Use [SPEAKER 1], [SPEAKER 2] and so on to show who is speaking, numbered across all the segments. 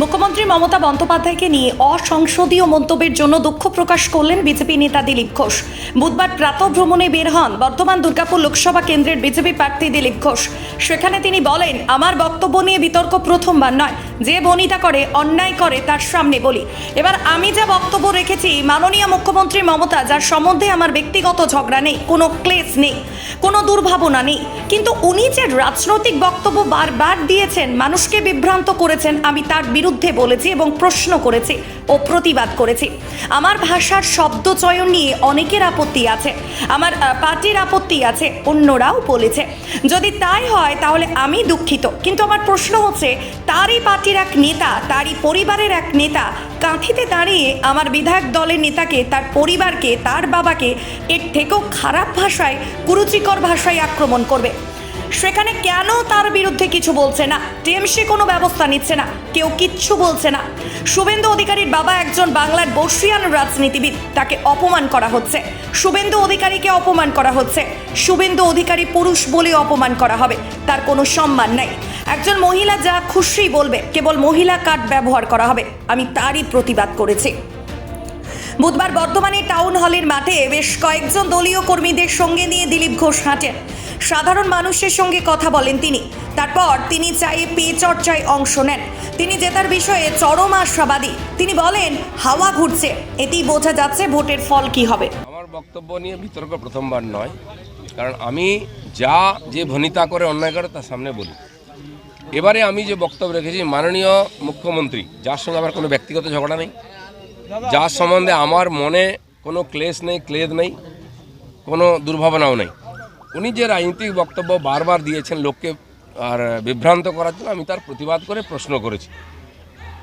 [SPEAKER 1] মুখ্যমন্ত্রী মমতা বন্দ্যোপাধ্যায়কে নিয়ে অসংসদীয় মন্তব্যের জন্য দুঃখ প্রকাশ করলেন বিজেপি নেতা দিলীপ ঘোষ। বুধবার প্রাতঃভ্রমণে বের হন বর্ধমান দুর্গাপুর লোকসভা কেন্দ্রের বিজেপি প্রার্থী দিলীপ ঘোষ। সেখানে তিনি বলেন, আমার বক্তব্য নিয়ে বিতর্ক প্রথমবার নয়, যে বনিতা করে অন্যায় করে তার সামনে বলি। এবার আমি যা বক্তব্য রেখেছি, মাননীয় মুখ্যমন্ত্রী মমতা, যার সম্বন্ধে আমার ব্যক্তিগত ঝগড়া নেই, কোনো ক্লেশ নেই, কোনো দুর্ভাবনা নেই, কিন্তু উনি যে রাজনৈতিক বক্তব্য বারবার দিয়েছেন, মানুষকে বিভ্রান্ত করেছেন, আমি তার বিরুদ্ধে বলেছি এবং প্রশ্ন করেছি ও প্রতিবাদ করেছি। আমার ভাষার শব্দ চয়ন নিয়ে অনেকের আপত্তি আছে, আমার পার্টির আপত্তি আছে, অন্যরাও বলেছে। যদি তাই হয় তাহলে আমি দুঃখিত, কিন্তু আমার প্রশ্ন হচ্ছে, তারই পার্টির এক নেতা, তারই পরিবারের এক নেতা কাঁথিতে দাঁড়িয়ে আমার বিধায়ক দলের নেতাকে, তার পরিবারকে, তার বাবাকে এর থেকেও খারাপ ভাষায়, কুরুচিকর ভাষায় আক্রমণ করবে। সেখানে কেন তার বিরুদ্ধে কিছু বলছে না? টিএমসি কোনো ব্যবস্থা নিচ্ছে না, কেউ কিচ্ছু বলছে না। শুভেন্দু অধিকারীর বাবা একজন বাংলার বর্ষীয়ান রাজনীতিবিদ, তাকে অপমান করা হচ্ছে। শুভেন্দু অধিকারীকে অপমান করা হচ্ছে। শুভেন্দু অধিকারী পুরুষ বলে অপমান করা হবে, তার কোনো সম্মান নাই। একজন মহিলা যা খুশি বলবে, কেবল মহিলা কার্ড ব্যবহার করা হবে। আমি তারই প্রতিবাদ করেছি। বুধবার বর্ধমানের টাউন হলের মাঠে বেশ কয়েকজন দলীয় কর্মীদের সঙ্গে নিয়ে দিলীপ ঘোষ হাঁটেন। সাধারণ মানুষের সঙ্গে কথা বলেন তিনি। তারপর তিনি চায়ে পেয়ে চর্চায় অংশ নেন। তিনি জেতার বিষয়ে চরম আশাবাদী। তিনি বলেন, হাওয়া ঘুরছে, এতেই বোঝা যাচ্ছে ভোটের ফল কি হবে।
[SPEAKER 2] আমার বক্তব্য নিয়ে বিতর্ক প্রথমবার নয়, কারণ আমি যে ভনিতা করে অন্যায় করে তার সামনে বলি। এবারে আমি যে বক্তব্য রেখেছি, মাননীয় মুখ্যমন্ত্রী, যার সঙ্গে আমার কোনো ব্যক্তিগত ঝগড়া নেই, যার সম্বন্ধে আমার মনে কোনো ক্লেশ নেই, ক্লেদ নেই, কোনো দুর্ভাবনাও নেই, উনি যে রাজনৈতিক বক্তব্য বারবার দিয়েছেন লোককে আর বিভ্রান্ত করার জন্য, আমি তার প্রতিবাদ করে প্রশ্ন করেছি।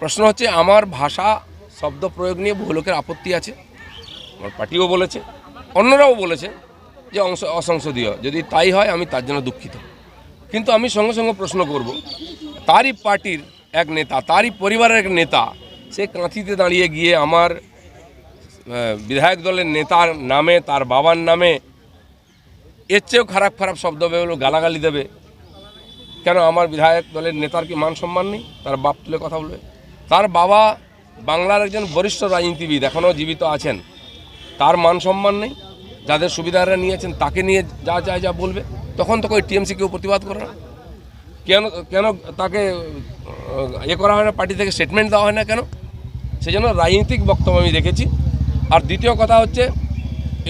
[SPEAKER 2] প্রশ্ন হচ্ছে, আমার ভাষা শব্দ প্রয়োগ নিয়ে বহু লোকের আপত্তি আছে, আমার পার্টিও বলেছে, অন্যরাও বলেছে যে অসংসদীয়। যদি তাই হয় আমি তার জন্য দুঃখিত, কিন্তু আমি সঙ্গে সঙ্গে প্রশ্ন করব, তারই পার্টির এক নেতা, তারই পরিবারের এক নেতা, সে কাঁথিতে দাঁড়িয়ে গিয়ে আমার বিধায়ক দলের নেতার নামে, তার বাবার নামে এর চেয়েও খারাপ খারাপ শব্দ বেরোলো, গালাগালি দেবে। কেন আমার বিধায়ক দলের নেতার কি মান সম্মান নেই? তার বাপ তুলে কথা বলবে? তার বাবা বাংলার একজন বরিষ্ঠ রাজনীতিবিদ, এখনও জীবিত আছেন, তার মান সম্মান নেই? যাদের সুবিধারা নিয়েছেন তাকে নিয়ে যা চায় যা বলবে, তখন তো ওই টিএমসি কেউ প্রতিবাদ করে না। কেন তাকে করা হয় না, পার্টি থেকে স্টেটমেন্ট দেওয়া হয় না কেন? সেই জন্য রাজনৈতিক বক্তব্য আমি দেখেছি। আর দ্বিতীয় কথা হচ্ছে,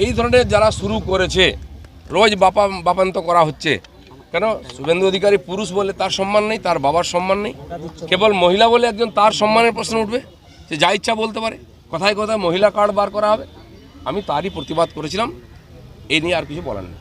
[SPEAKER 2] এই ধরনের যারা শুরু করেছে, রোজ বাপান্ত করা হচ্ছে, কেন শুভেন্দু অধিকারী পুরুষ বলে তার সম্মান নেই, তার বাবার সম্মান নেই, কেবল মহিলা বলে একজন তার সম্মানের প্রশ্ন উঠবে, সে যা ইচ্ছা বলতে পারে, কথায় কথায় মহিলা কার্ড বার করা হবে। আমি তারই প্রতিবাদ করেছিলাম, এই নিয়ে আর কিছু বলার নেই।